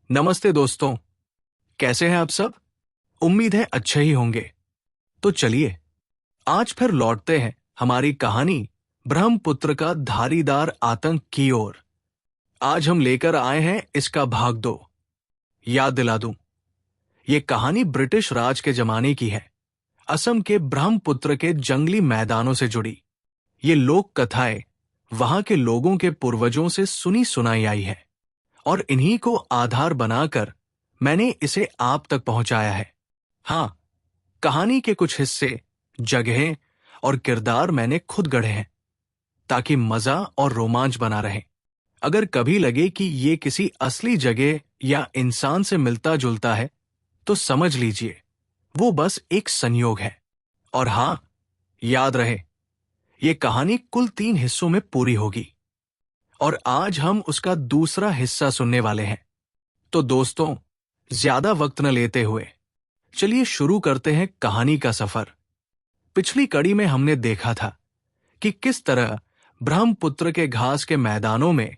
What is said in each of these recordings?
नमस्ते दोस्तों। कैसे हैं आप सब? उम्मीद है अच्छे ही होंगे। तो चलिए आज फिर लौटते हैं हमारी कहानी ब्रह्मपुत्र का धारीदार आतंक की ओर। आज हम लेकर आए हैं इसका भाग 2। याद दिला दूं, ये कहानी ब्रिटिश राज के जमाने की है। असम के ब्रह्मपुत्र के जंगली मैदानों से जुड़ी ये लोक कथाएं वहां के लोगों के पूर्वजों से सुनी सुनाई आई है और इन्हीं को आधार बनाकर मैंने इसे आप तक पहुंचाया है। हाँ, कहानी के कुछ हिस्से, जगहें और किरदार मैंने खुद गढ़े हैं ताकि मजा और रोमांच बना रहे। अगर कभी लगे कि ये किसी असली जगह या इंसान से मिलता जुलता है तो समझ लीजिए वो बस एक संयोग है। और हाँ, याद रहे ये कहानी कुल 3 हिस्सों में पूरी होगी और आज हम उसका दूसरा हिस्सा सुनने वाले हैं। तो दोस्तों, ज्यादा वक्त न लेते हुए चलिए शुरू करते हैं कहानी का सफर। पिछली कड़ी में हमने देखा था कि किस तरह ब्रह्मपुत्र के घास के मैदानों में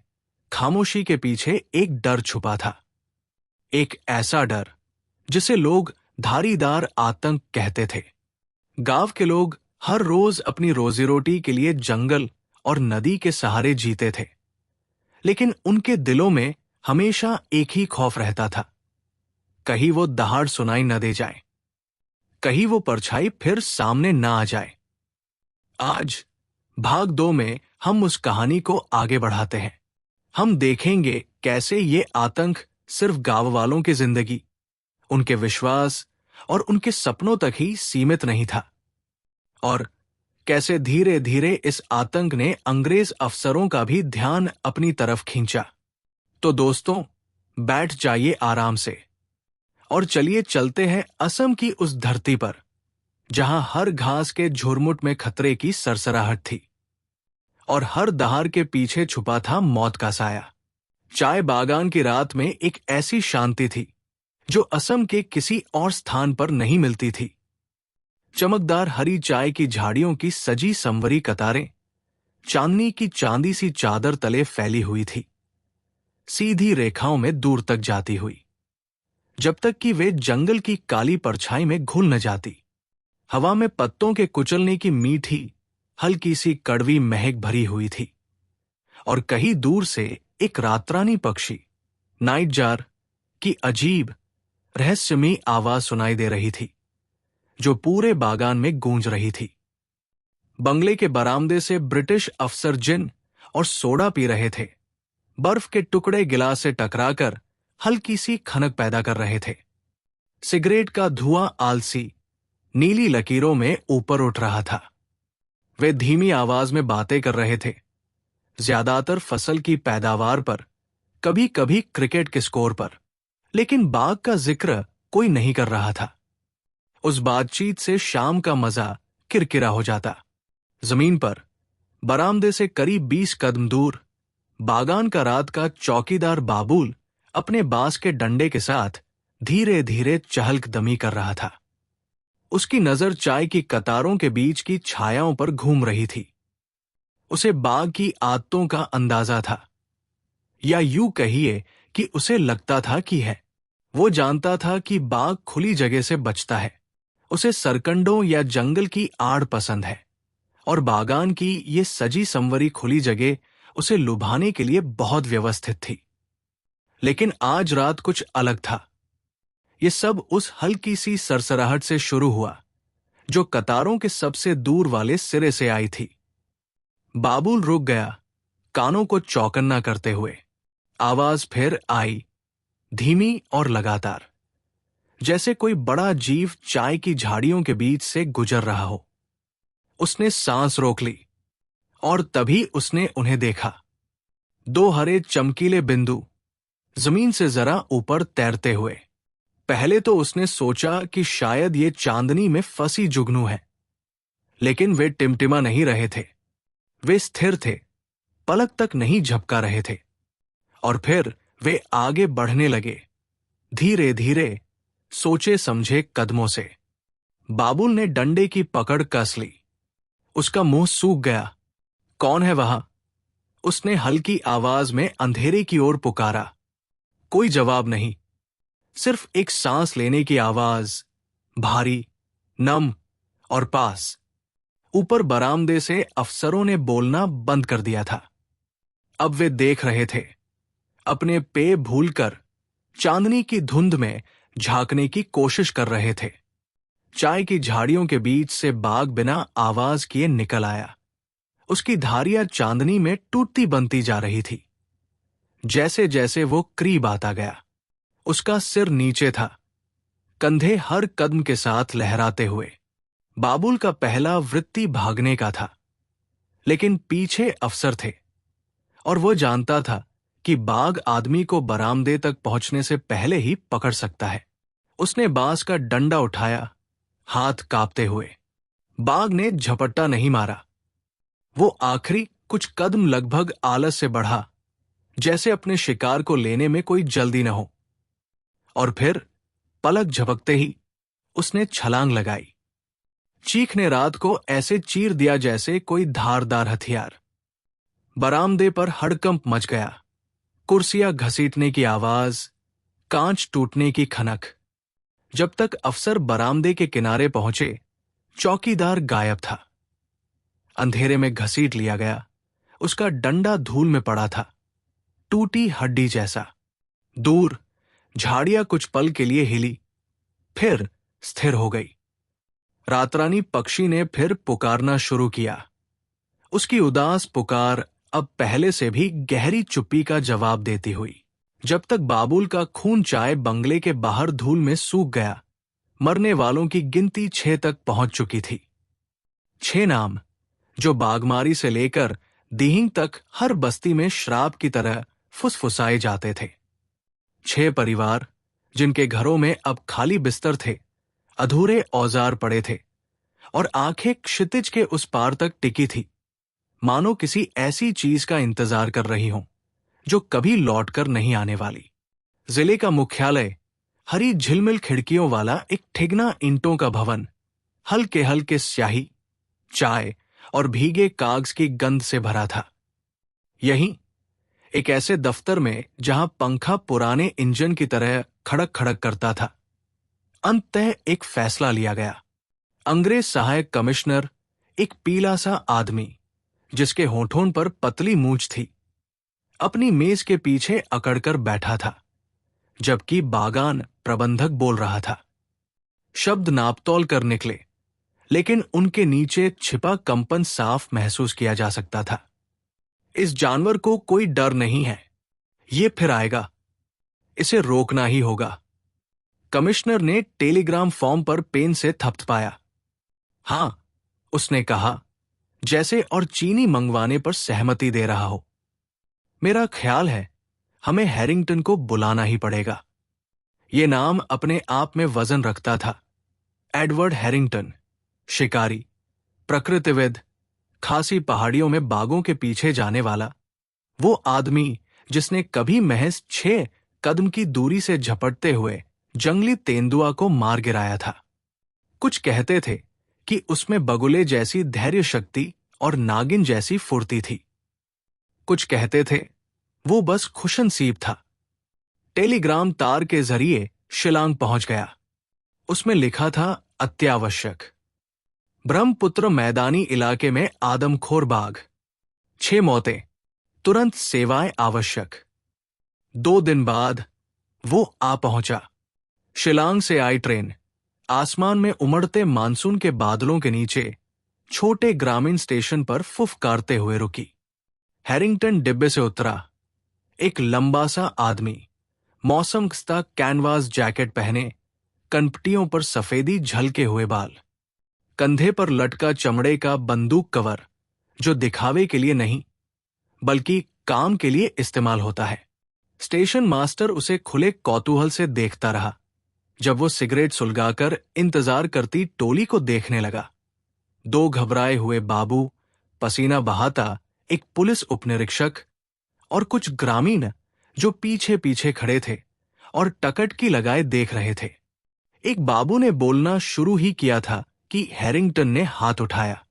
खामोशी के पीछे एक डर छुपा था। एक ऐसा डर जिसे लोग धारीदार आतंक कहते थे। गांव के लोग हर रोज अपनी रोजी रोटी के लिए जंगल और नदी के सहारे जीते थे, लेकिन उनके दिलों में हमेशा एक ही खौफ रहता था, कहीं वो दहाड़ सुनाई न दे जाए, कहीं वो परछाई फिर सामने ना आ जाए। आज भाग 2 में हम उस कहानी को आगे बढ़ाते हैं। हम देखेंगे कैसे ये आतंक सिर्फ गांव वालों की जिंदगी, उनके विश्वास और उनके सपनों तक ही सीमित नहीं था, और कैसे धीरे धीरे इस आतंक ने अंग्रेज अफसरों का भी ध्यान अपनी तरफ खींचा। तो दोस्तों, बैठ जाइए आराम से और चलिए चलते हैं असम की उस धरती पर जहां हर घास के झुरमुट में खतरे की सरसराहट थी और हर दहाड़ के पीछे छुपा था मौत का साया। चाय बागान की रात में एक ऐसी शांति थी जो असम के किसी और स्थान पर नहीं मिलती थी। चमकदार हरी चाय की झाड़ियों की सजी संवरी कतारें चांदनी की चांदी सी चादर तले फैली हुई थी, सीधी रेखाओं में दूर तक जाती हुई, जब तक कि वे जंगल की काली परछाई में घुल न जाती। हवा में पत्तों के कुचलने की मीठी हल्की सी कड़वी महक भरी हुई थी और कहीं दूर से एक रातरानी पक्षी नाइटजार की अजीब रहस्यमयी आवाज सुनाई दे रही थी जो पूरे बागान में गूंज रही थी। बंगले के बरामदे से ब्रिटिश अफसर जिन और सोडा पी रहे थे, बर्फ के टुकड़े गिलास से टकराकर हल्की सी खनक पैदा कर रहे थे। सिगरेट का धुआं आलसी नीली लकीरों में ऊपर उठ रहा था। वे धीमी आवाज में बातें कर रहे थे, ज्यादातर फसल की पैदावार पर, कभी कभी क्रिकेट के स्कोर पर, लेकिन बाग का जिक्र कोई नहीं कर रहा था। उस बातचीत से शाम का मजा किरकिरा हो जाता। जमीन पर बरामदे से करीब 20 कदम दूर बागान का रात का चौकीदार बाबूल अपने बांस के डंडे के साथ धीरे धीरे चहलकदमी कर रहा था। उसकी नजर चाय की कतारों के बीच की छायाओं पर घूम रही थी। उसे बाग की आदतों का अंदाजा था, या यूं कहिए कि उसे लगता था कि है। वो जानता था कि बाग खुली जगह से बचता है, उसे सरकंडों या जंगल की आड़ पसंद है, और बागान की ये सजी संवरी खुली जगह उसे लुभाने के लिए बहुत व्यवस्थित थी। लेकिन आज रात कुछ अलग था। ये सब उस हल्की सी सरसराहट से शुरू हुआ जो कतारों के सबसे दूर वाले सिरे से आई थी। बाबुल रुक गया, कानों को चौकन्ना करते हुए। आवाज फिर आई, धीमी और लगातार, जैसे कोई बड़ा जीव चाय की झाड़ियों के बीच से गुजर रहा हो। उसने सांस रोक ली और तभी उसने उन्हें देखा। 2 हरे चमकीले बिंदु जमीन से जरा ऊपर तैरते हुए। पहले तो उसने सोचा कि शायद ये चांदनी में फंसी जुगनू है, लेकिन वे टिमटिमा नहीं रहे थे। वे स्थिर थे, पलक तक नहीं झपका रहे थे, और फिर वे आगे बढ़ने लगे, धीरे धीरे, सोचे समझे कदमों से। बाबुल ने डंडे की पकड़ कस ली। उसका मुंह सूख गया। कौन है वहां? उसने हल्की आवाज में अंधेरे की ओर पुकारा। कोई जवाब नहीं, सिर्फ एक सांस लेने की आवाज, भारी, नम और पास। ऊपर बरामदे से अफसरों ने बोलना बंद कर दिया था। अब वे देख रहे थे, अपने पेय भूलकर चांदनी की धुंध में झांकने की कोशिश कर रहे थे। चाय की झाड़ियों के बीच से बाघ बिना आवाज किए निकल आया। उसकी धारियां चांदनी में टूटती बनती जा रही थी। जैसे जैसे वो करीब आता गया, उसका सिर नीचे था, कंधे हर कदम के साथ लहराते हुए। बाबुल का पहला वृत्ति भागने का था, लेकिन पीछे अफसर थे और वो जानता था कि बाघ आदमी को बरामदे तक पहुंचने से पहले ही पकड़ सकता है। उसने बांस का डंडा उठाया, हाथ कांपते हुए। बाघ ने झपट्टा नहीं मारा। वो आखिरी कुछ कदम लगभग आलस से बढ़ा, जैसे अपने शिकार को लेने में कोई जल्दी न हो। और फिर पलक झपकते ही उसने छलांग लगाई। चीख ने रात को ऐसे चीर दिया जैसे कोई धारदार हथियार। बरामदे पर हड़कंप मच गया। कुर्सियां घसीटने की आवाज, कांच टूटने की खनक। जब तक अफसर बरामदे के किनारे पहुंचे, चौकीदार गायब था। अंधेरे में घसीट लिया गया। उसका डंडा धूल में पड़ा था, टूटी हड्डी जैसा। दूर झाड़ियां कुछ पल के लिए हिली, फिर स्थिर हो गई। रातरानी पक्षी ने फिर पुकारना शुरू किया। उसकी उदास पुकार अब पहले से भी गहरी चुप्पी का जवाब देती हुई। जब तक बाबुल का खून चाय बंगले के बाहर धूल में सूख गया, मरने वालों की गिनती 6 तक पहुंच चुकी थी। 6 नाम जो बागमारी से लेकर दीहिंग तक हर बस्ती में श्राप की तरह फुसफुसाए जाते थे। 6 परिवार जिनके घरों में अब खाली बिस्तर थे, अधूरे औजार पड़े थे और आंखें क्षितिज के उस पार तक टिकी थी, मानो किसी ऐसी चीज का इंतजार कर रही हों जो कभी लौटकर नहीं आने वाली। जिले का मुख्यालय हरी झिलमिल खिड़कियों वाला एक ठिगना ईंटों का भवन, हल्के हल्के स्याही, चाय और भीगे कागज की गंध से भरा था। यहीं एक ऐसे दफ्तर में जहां पंखा पुराने इंजन की तरह खड़क खड़क करता था, अंततः एक फैसला लिया गया। अंग्रेज सहायक कमिश्नर, एक पीला सा आदमी जिसके होठों पर पतली मूंछ थी, अपनी मेज के पीछे अकड़कर बैठा था, जबकि बागान प्रबंधक बोल रहा था। शब्द नापतोल कर निकले, लेकिन उनके नीचे छिपा कंपन साफ महसूस किया जा सकता था। इस जानवर को कोई डर नहीं है, ये फिर आएगा, इसे रोकना ही होगा। कमिश्नर ने टेलीग्राम फॉर्म पर पेन से थपथपाया। हां, उसने कहा, जैसे और चीनी मंगवाने पर सहमति दे रहा हो। मेरा ख्याल है हमें हैरिंगटन को बुलाना ही पड़ेगा। ये नाम अपने आप में वजन रखता था। एडवर्ड हैरिंगटन, शिकारी, प्रकृतिविद, खासी पहाड़ियों में बाघों के पीछे जाने वाला, वो आदमी जिसने कभी महज 6 कदम की दूरी से झपटते हुए जंगली तेंदुआ को मार गिराया था। कुछ कहते थे कि उसमें बगुले जैसी धैर्य शक्ति और नागिन जैसी फुर्ती थी। कुछ कहते थे वो बस खुशनसीब था। टेलीग्राम तार के जरिए शिलांग पहुंच गया। उसमें लिखा था, अत्यावश्यक। ब्रह्मपुत्र मैदानी इलाके में आदमखोर बाघ, 6 मौतें, तुरंत सेवाएं आवश्यक। 2 दिन बाद वो आ पहुंचा। शिलांग से आई ट्रेन आसमान में उमड़ते मानसून के बादलों के नीचे छोटे ग्रामीण स्टेशन पर फुफकारते हुए रुकी। हैरिंगटन डिब्बे से उतरा। एक लंबा सा आदमी, मौसम खस्ता कैनवास जैकेट पहने, कनपटियों पर सफेदी झलके हुए बाल, कंधे पर लटका चमड़े का बंदूक कवर जो दिखावे के लिए नहीं बल्कि काम के लिए इस्तेमाल होता है। स्टेशन मास्टर उसे खुले कौतूहल से देखता रहा जब वो सिगरेट सुलगाकर इंतजार करती टोली को देखने लगा। 2 घबराए हुए बाबू, पसीना बहाता एक पुलिस उपनिरीक्षक और कुछ ग्रामीण जो पीछे पीछे खड़े थे और टकटकी लगाए देख रहे थे। एक बाबू ने बोलना शुरू ही किया था कि हैरिंगटन ने हाथ उठाया।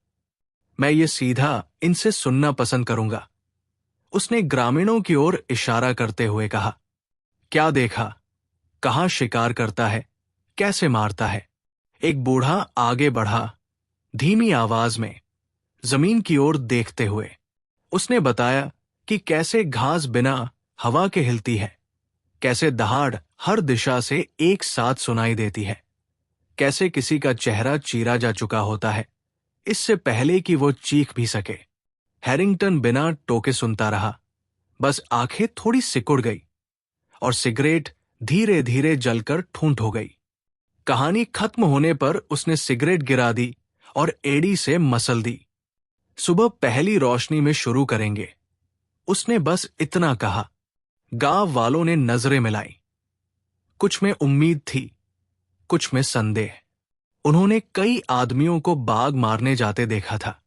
मैं ये सीधा इनसे सुनना पसंद करूंगा, उसने ग्रामीणों की ओर इशारा करते हुए कहा। क्या देखा? कहाँ शिकार करता है, कैसे मारता है। एक बूढ़ा आगे बढ़ा, धीमी आवाज में, जमीन की ओर देखते हुए। उसने बताया कि कैसे घास बिना हवा के हिलती है, कैसे दहाड़ हर दिशा से एक साथ सुनाई देती है, कैसे किसी का चेहरा चीरा जा चुका होता है इससे पहले कि वो चीख भी सके। हैरिंगटन बिना टोके सुनता रहा, बस आंखें थोड़ी सिकुड़ गई और सिगरेट धीरे धीरे जलकर ठूंठ हो गई। कहानी खत्म होने पर उसने सिगरेट गिरा दी और एड़ी से मसल दी। सुबह पहली रोशनी में शुरू करेंगे, उसने बस इतना कहा। गांव वालों ने नजरें मिलाई, कुछ में उम्मीद थी, कुछ में संदेह। उन्होंने कई आदमियों को बाघ मारने जाते देखा था,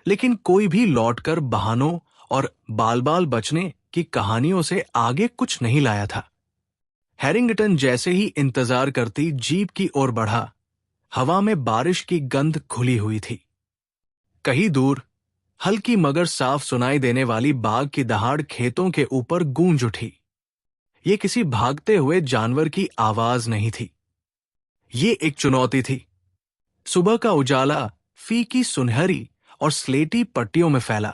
लेकिन कोई भी लौटकर बहानों और बाल बाल बचने की कहानियों से आगे कुछ नहीं लाया था। हैरिंगटन जैसे ही इंतजार करती जीप की ओर बढ़ा, हवा में बारिश की गंध घुली हुई थी। कहीं दूर हल्की मगर साफ सुनाई देने वाली बाघ की दहाड़ खेतों के ऊपर गूंज उठी। ये किसी भागते हुए जानवर की आवाज नहीं थी, ये एक चुनौती थी। सुबह का उजाला फीकी सुनहरी और स्लेटी पट्टियों में फैला,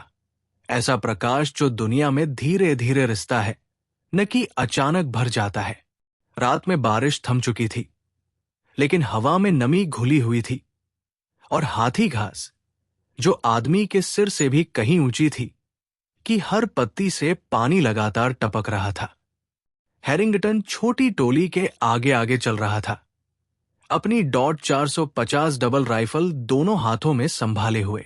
ऐसा प्रकाश जो दुनिया में धीरे धीरे रिसता है, न कि अचानक भर जाता है। रात में बारिश थम चुकी थी, लेकिन हवा में नमी घुली हुई थी और हाथी घास, जो आदमी के सिर से भी कहीं ऊंची थी, कि हर पत्ती से पानी लगातार टपक रहा था। हैरिंगटन छोटी टोली के आगे आगे चल रहा था, अपनी डॉट 450 डबल राइफल दोनों हाथों में संभाले हुए।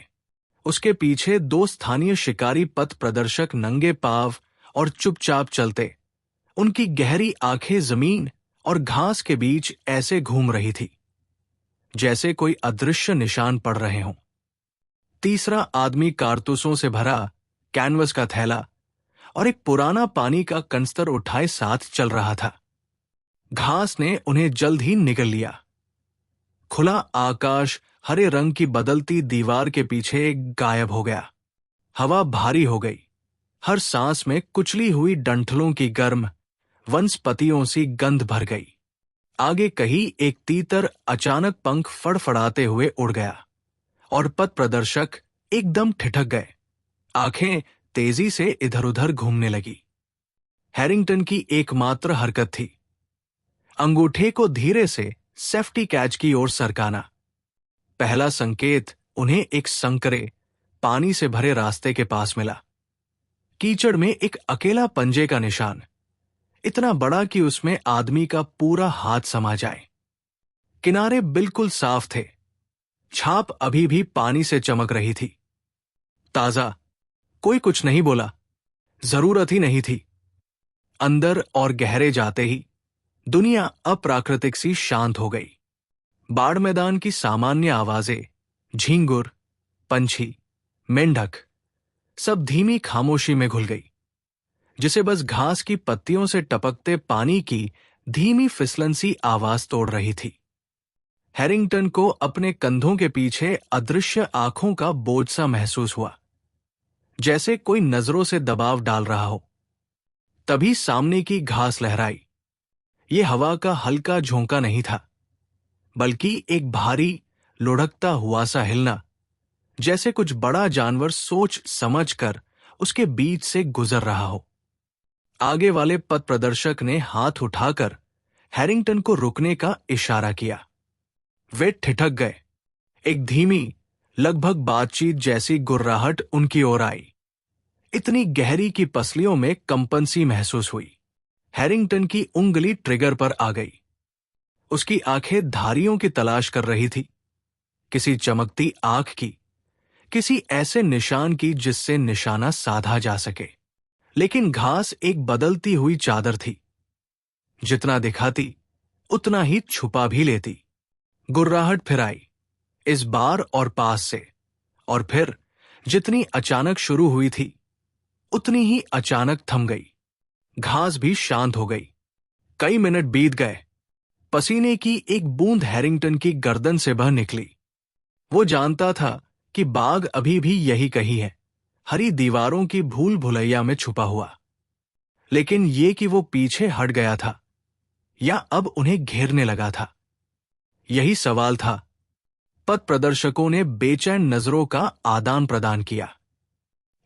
उसके पीछे दो स्थानीय शिकारी पथ प्रदर्शक नंगे पांव और चुपचाप चलते। उनकी गहरी आंखें जमीन और घास के बीच ऐसे घूम रही थी जैसे कोई अदृश्य निशान पड़ रहे हों। तीसरा आदमी कारतूसों से भरा कैनवस का थैला और एक पुराना पानी का कनस्तर उठाए साथ चल रहा था। घास ने उन्हें जल्द ही निगल लिया। खुला आकाश हरे रंग की बदलती दीवार के पीछे गायब हो गया। हवा भारी हो गई, हर सांस में कुचली हुई डंठलों की गर्म वनस्पतियों सी गंध भर गई। आगे कहीं एक तीतर अचानक पंख फड़फड़ाते हुए उड़ गया और पथ प्रदर्शक एकदम ठिठक गए। आंखें तेजी से इधर उधर घूमने लगी। हैरिंगटन की एकमात्र हरकत थी अंगूठे को धीरे से सेफ्टी कैच की ओर सरकाना। पहला संकेत उन्हें एक संकरे पानी से भरे रास्ते के पास मिला। कीचड़ में एक अकेला पंजे का निशान, इतना बड़ा कि उसमें आदमी का पूरा हाथ समा जाए। किनारे बिल्कुल साफ थे, छाप अभी भी पानी से चमक रही थी। ताजा। कोई कुछ नहीं बोला, जरूरत ही नहीं थी। अंदर और गहरे जाते ही दुनिया अप्राकृतिक सी शांत हो गई। बाढ़ मैदान की सामान्य आवाजें, झींगुर, पंछी, मेंढक, सब धीमी खामोशी में घुल गई, जिसे बस घास की पत्तियों से टपकते पानी की धीमी फिसलन सी आवाज तोड़ रही थी। हैरिंगटन को अपने कंधों के पीछे अदृश्य आंखों का बोझ सा महसूस हुआ, जैसे कोई नजरों से दबाव डाल रहा हो। तभी सामने की घास लहराई। ये हवा का हल्का झोंका नहीं था, बल्कि एक भारी लुढ़कता हुआ सा हिलना, जैसे कुछ बड़ा जानवर सोच समझकर उसके बीच से गुजर रहा हो। आगे वाले पथ प्रदर्शक ने हाथ उठाकर हैरिंगटन को रुकने का इशारा किया। वे ठिठक गए। एक धीमी, लगभग बातचीत जैसी गुर्राहट उनकी ओर आई। इतनी गहरी की पसलियों में कंपन सी महसूस हुई। हैरिंगटन की उंगली ट्रिगर पर आ गई। उसकी आंखें धारियों की तलाश कर रही थी, किसी चमकती आंख की, किसी ऐसे निशान की जिससे निशाना साधा जा सके। लेकिन घास एक बदलती हुई चादर थी, जितना दिखाती उतना ही छुपा भी लेती। गुर्राहट फिर आई, इस बार और पास से, और फिर जितनी अचानक शुरू हुई थी उतनी ही अचानक थम गई। घास भी शांत हो गई। कई मिनट बीत गए। पसीने की एक बूंद हैरिंगटन की गर्दन से बह निकली। वो जानता था कि बाघ अभी भी यही कहीं है, हरी दीवारों की भूल भुलैया में छुपा हुआ। लेकिन ये कि वो पीछे हट गया था, या अब उन्हें घेरने लगा था? यही सवाल था। पथ प्रदर्शकों ने बेचैन नजरों का आदान प्रदान किया।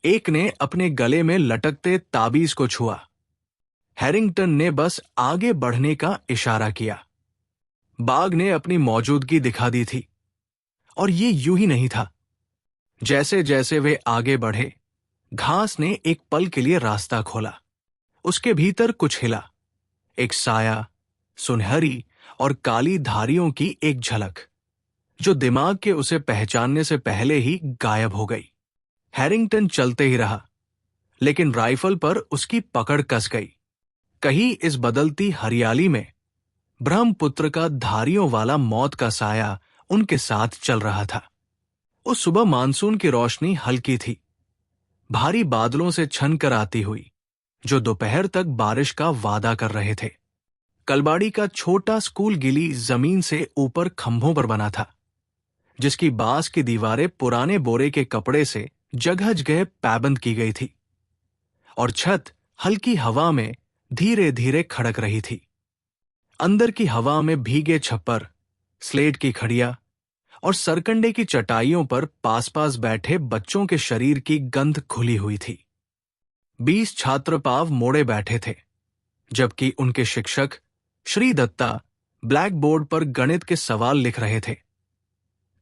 एक ने अपने गले में लटकते ताबीज को छुआ। हैरिंगटन ने बस आगे बढ़ने का इशारा किया। बाघ ने अपनी मौजूदगी दिखा दी थी। और ये यूं ही नहीं था। जैसे जैसे वे आगे बढ़े, घास ने एक पल के लिए रास्ता खोला। उसके भीतर कुछ हिला। एक साया, सुनहरी और काली धारियों की एक झलक, जो दिमाग के उसे पहचानने से पहले ही गायब हो गई। हैरिंगटन चलते ही रहा, लेकिन राइफल पर उसकी पकड़ कस गई। कहीं इस बदलती हरियाली में ब्रह्मपुत्र का धारियों वाला मौत का साया उनके साथ चल रहा था। उस सुबह मानसून की रोशनी हल्की थी, भारी बादलों से छन कर आती हुई, जो दोपहर तक बारिश का वादा कर रहे थे। कलबाड़ी का छोटा स्कूल गीली जमीन से ऊपर खंभों पर बना था, जिसकी बांस की दीवारें पुराने बोरे के कपड़े से जगह जगह पैबंद की गई थी, और छत हल्की हवा में धीरे धीरे खड़क रही थी। अंदर की हवा में भीगे छप्पर, स्लेट की खड़िया और सरकंडे की चटाइयों पर पास पास बैठे बच्चों के शरीर की गंध खुली हुई थी। 20 छात्र पाव मोड़े बैठे थे, जबकि उनके शिक्षक श्री दत्ता ब्लैक बोर्ड पर गणित के सवाल लिख रहे थे।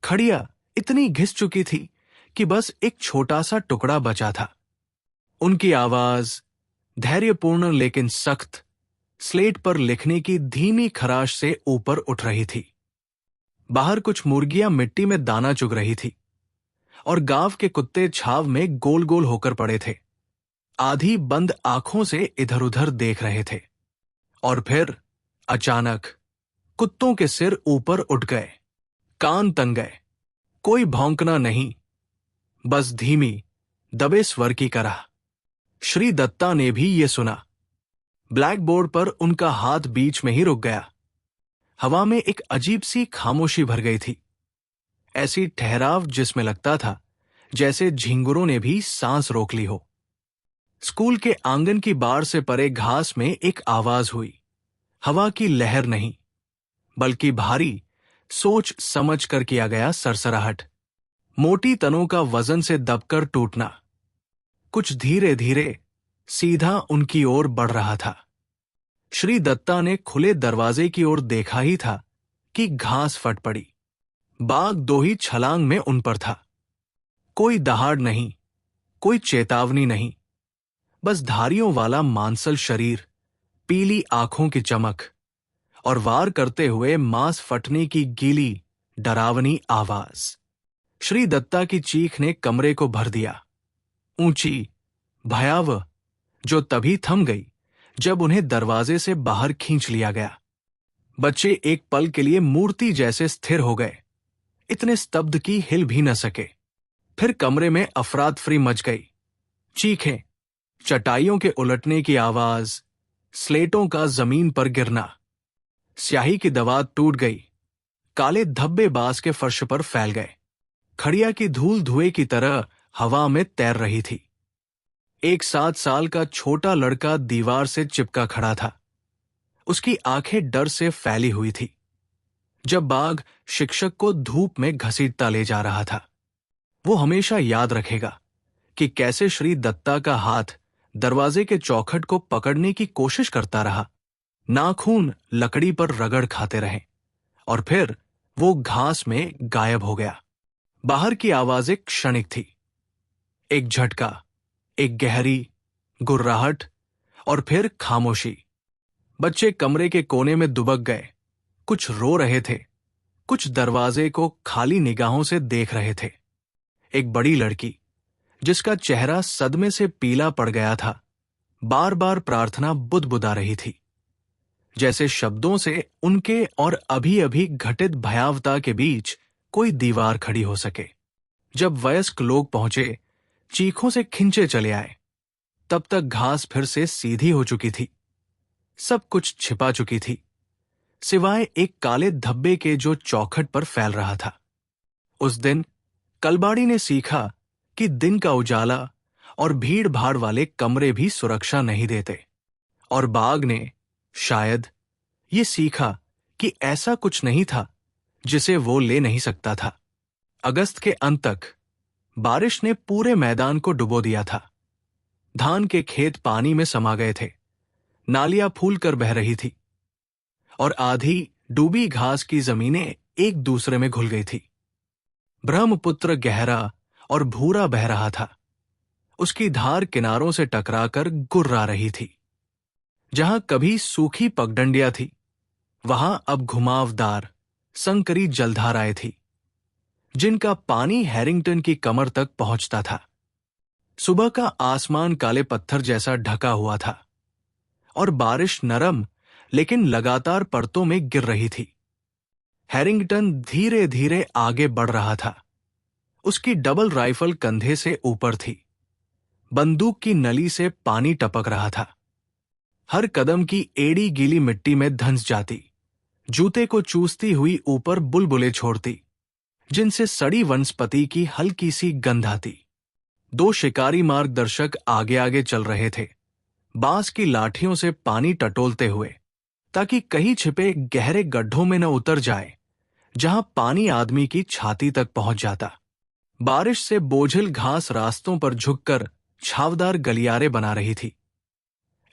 खड़िया इतनी घिस चुकी थी कि बस एक छोटा सा टुकड़ा बचा था। उनकी आवाज धैर्यपूर्ण लेकिन सख्त, स्लेट पर लिखने की धीमी खराश से ऊपर उठ रही थी। बाहर कुछ मुर्गियां मिट्टी में दाना चुग रही थी, और गांव के कुत्ते छाव में गोल गोल होकर पड़े थे, आधी बंद आंखों से इधर उधर देख रहे थे। और फिर अचानक कुत्तों के सिर ऊपर उठ गए, कान तन गए। कोई भौंकना नहीं, बस धीमी दबे स्वर की करह। श्री दत्ता ने भी ये सुना। ब्लैक बोर्ड पर उनका हाथ बीच में ही रुक गया। हवा में एक अजीब सी खामोशी भर गई थी, ऐसी ठहराव जिसमें लगता था जैसे झिंगुरों ने भी सांस रोक ली हो। स्कूल के आंगन की बाड़ से परे घास में एक आवाज हुई। हवा की लहर नहीं, बल्कि भारी सोच समझ कर किया गया सरसराहट, मोटी तनों का वजन से दबकर टूटना। कुछ धीरे धीरे सीधा उनकी ओर बढ़ रहा था। श्री दत्ता ने खुले दरवाजे की ओर देखा ही था कि घास फट पड़ी। बाघ 2 ही छलांग में उन पर था। कोई दहाड़ नहीं, कोई चेतावनी नहीं, बस धारियों वाला मांसल शरीर, पीली आंखों की चमक और वार करते हुए मांस फटने की गीली डरावनी आवाज। श्री दत्ता की चीख ने कमरे को भर दिया, ऊंची, भयावह, जो तभी थम गई जब उन्हें दरवाजे से बाहर खींच लिया गया। बच्चे एक पल के लिए मूर्ति जैसे स्थिर हो गए, इतने स्तब्ध की हिल भी न सके। फिर कमरे में अफरातफरी मच गई। चीखें, चटाइयों के उलटने की आवाज, स्लेटों का जमीन पर गिरना। स्याही की दवात टूट गई, काले धब्बे बांस के फर्श पर फैल गए। खड़िया की धूल धुएं की तरह हवा में तैर रही थी। एक 7 साल का छोटा लड़का दीवार से चिपका खड़ा था। उसकी आंखें डर से फैली हुई थी। जब बाघ शिक्षक को धूप में घसीटता ले जा रहा था, वो हमेशा याद रखेगा कि कैसे श्री दत्ता का हाथ दरवाजे के चौखट को पकड़ने की कोशिश करता रहा। नाखून लकड़ी पर रगड़ खाते रहे, और फिर वो घास में गायब हो गया। बाहर की आवाजें क्षणिक थी। एक झटका, एक गहरी गुर्राहट, और फिर खामोशी। बच्चे कमरे के कोने में दुबक गए। कुछ रो रहे थे, कुछ दरवाजे को खाली निगाहों से देख रहे थे। एक बड़ी लड़की, जिसका चेहरा सदमे से पीला पड़ गया था, बार बार प्रार्थना बुदबुदा रही थी, जैसे शब्दों से उनके और अभी अभी घटित भयावता के बीच कोई दीवार खड़ी हो सके। जब वयस्क लोग पहुंचे, चीखों से खिंचे चले आए। तब तक घास फिर से सीधी हो चुकी थी, सब कुछ छिपा चुकी थी, सिवाय एक काले धब्बे के जो चौखट पर फैल रहा था। उस दिन कलबाड़ी ने सीखा कि दिन का उजाला और भीड़ भाड़ वाले कमरे भी सुरक्षा नहीं देते, और बाघ ने शायद ये सीखा कि ऐसा कुछ नहीं था जिसे वो ले नहीं सकता था। अगस्त के अंत तक बारिश ने पूरे मैदान को डुबो दिया था। धान के खेत पानी में समा गए थे, नालियां फूल कर बह रही थी और आधी डूबी घास की जमीनें एक दूसरे में घुल गई थी। ब्रह्मपुत्र गहरा और भूरा बह रहा था। उसकी धार किनारों से टकराकर गुर्रा रही थी। जहां कभी सूखी पगडंडियां थी, वहां अब घुमावदार संकरी जलधाराएं थी, जिनका पानी हैरिंगटन की कमर तक पहुंचता था। सुबह का आसमान काले पत्थर जैसा ढका हुआ था और बारिश नरम लेकिन लगातार परतों में गिर रही थी। हैरिंगटन धीरे धीरे आगे बढ़ रहा था। उसकी डबल राइफल कंधे से ऊपर थी। बंदूक की नली से पानी टपक रहा था। हर कदम की एड़ी गीली मिट्टी में धंस जाती, जूते को चूसती हुई ऊपर बुलबुले छोड़ती, जिनसे सड़ी वनस्पति की हल्की सी गंध आती। 2 शिकारी मार्गदर्शक आगे आगे चल रहे थे, बांस की लाठियों से पानी टटोलते हुए, ताकि कहीं छिपे गहरे गड्ढों में न उतर जाए जहां पानी आदमी की छाती तक पहुंच जाता। बारिश से बोझिल घास रास्तों पर झुककर छावदार गलियारे बना रही थी,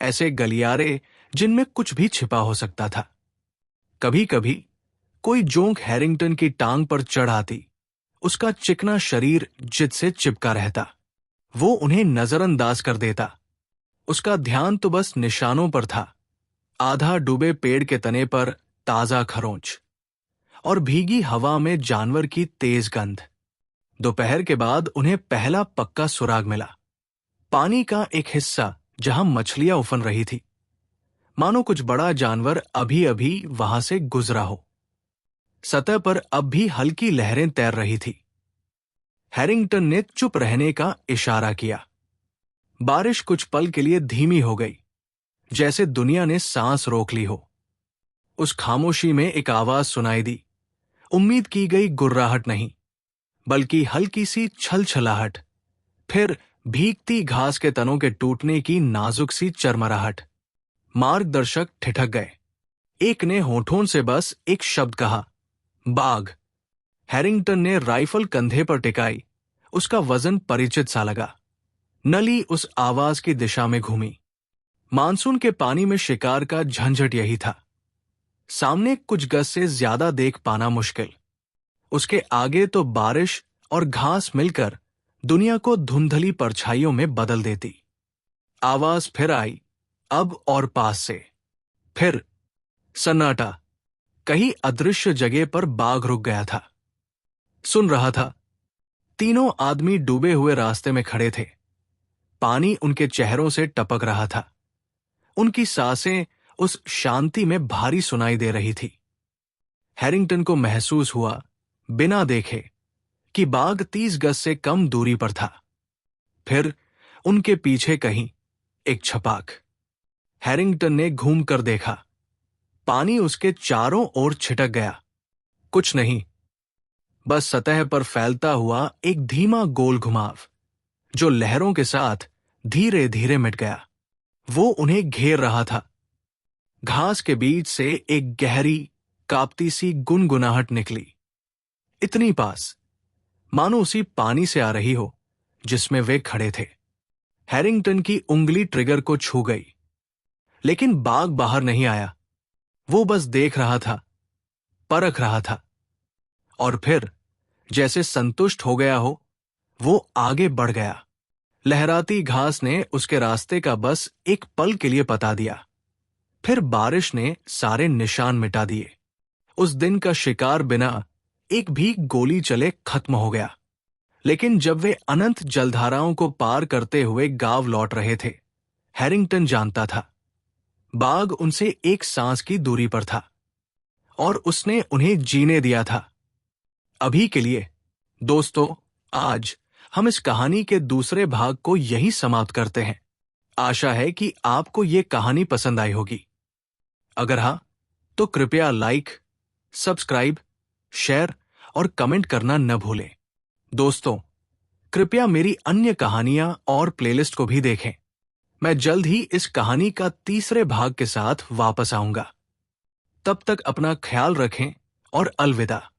ऐसे गलियारे जिनमें कुछ भी छिपा हो सकता था। कभी कभी कोई जोंक हैरिंगटन की टांग पर चढ़ आती। उसका चिकना शरीर जिद से चिपका रहता। वो उन्हें नजरअंदाज कर देता। उसका ध्यान तो बस निशानों पर था। आधा डूबे पेड़ के तने पर ताजा खरोंच और भीगी हवा में जानवर की तेज गंध। दोपहर के बाद उन्हें पहला पक्का सुराग मिला। पानी का एक हिस्सा जहां मछलियां उफन रही थी, मानो कुछ बड़ा जानवर अभी अभी वहां से गुजरा हो। सतह पर अब भी हल्की लहरें तैर रही थी। हैरिंगटन ने चुप रहने का इशारा किया। बारिश कुछ पल के लिए धीमी हो गई, जैसे दुनिया ने सांस रोक ली हो। उस खामोशी में एक आवाज सुनाई दी। उम्मीद की गई गुर्राहट नहीं, बल्कि हल्की सी छलछलाहट, फिर भीगती घास के तनों के टूटने की नाजुक सी चरमराहट। मार्गदर्शक ठिठक गए। एक ने होठों से बस एक शब्द कहा, बाघ। हैरिंगटन ने राइफल कंधे पर टिकाई। उसका वजन परिचित सा लगा। नली उस आवाज की दिशा में घूमी। मानसून के पानी में शिकार का झंझट यही था। सामने कुछ गज से ज्यादा देख पाना मुश्किल। उसके आगे तो बारिश और घास मिलकर दुनिया को धुंधली परछाइयों में बदल देती। आवाज फिर आई, अब और पास से। फिर सन्नाटा। कहीं अदृश्य जगह पर बाघ रुक गया था, सुन रहा था। तीनों आदमी डूबे हुए रास्ते में खड़े थे। पानी उनके चेहरों से टपक रहा था। उनकी सांसें उस शांति में भारी सुनाई दे रही थी। हैरिंगटन को महसूस हुआ, बिना देखे, कि बाघ 30 गज से कम दूरी पर था। फिर उनके पीछे कहीं एक छपाक। हैरिंगटन ने घूम कर देखा। पानी उसके चारों ओर छिटक गया। कुछ नहीं, बस सतह पर फैलता हुआ एक धीमा गोल घुमाव, जो लहरों के साथ धीरे धीरे मिट गया। वो उन्हें घेर रहा था। घास के बीच से एक गहरी कांपती सी गुनगुनाहट निकली, इतनी पास, मानो उसी पानी से आ रही हो जिसमें वे खड़े थे। हैरिंगटन की उंगली ट्रिगर को छू गई, लेकिन बाघ बाहर नहीं आया। वो बस देख रहा था, परख रहा था, और फिर जैसे संतुष्ट हो गया हो, वो आगे बढ़ गया। लहराती घास ने उसके रास्ते का बस एक पल के लिए पता दिया। फिर बारिश ने सारे निशान मिटा दिए। उस दिन का शिकार बिना एक भी गोली चले खत्म हो गया। लेकिन जब वे अनंत जलधाराओं को पार करते हुए गांव लौट रहे थे, हैरिंगटन जानता था बाघ उनसे एक सांस की दूरी पर था और उसने उन्हें जीने दिया था। अभी के लिए दोस्तों, आज हम इस कहानी के दूसरे भाग को यहीं समाप्त करते हैं। आशा है कि आपको ये कहानी पसंद आई होगी। अगर हाँ, तो कृपया लाइक, सब्सक्राइब, शेयर और कमेंट करना न भूलें। दोस्तों, कृपया मेरी अन्य कहानियां और प्लेलिस्ट को भी देखें। मैं जल्द ही इस कहानी का तीसरे भाग के साथ वापस आऊंगा। तब तक अपना ख्याल रखें और अलविदा।